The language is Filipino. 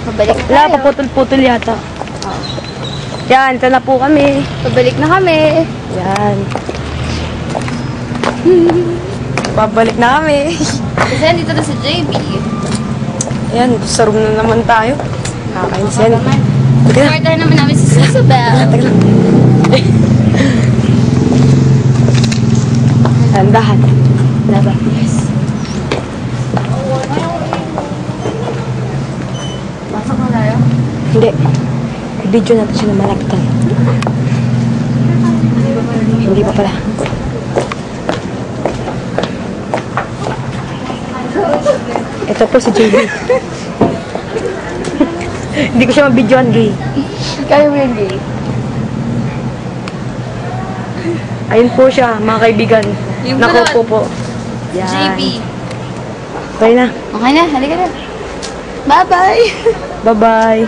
Pabalik na Wala, tayo. paputol-putol yata. Yan, ito na po kami. Pabalik na kami. Yan. Babalik na kami. Kasi nandito na si JB. Yan, sa room na naman tayo. Nakakainis yan. Teka na. Order naman namin si Susabel. Teka lang. Tandahan. Laba. Yes. Pasok na tayo? Hindi. I-video natin siya na malapitan. Hindi pa pala. Ito po si JB. Hindi ko siya mabidyoan, gay. Kaya mo yung gay. Ayun po siya, mga kaibigan. Yung Nakupo po. Yan. JB. Okay na. Okay na, halika na. Bye-bye. Bye-bye.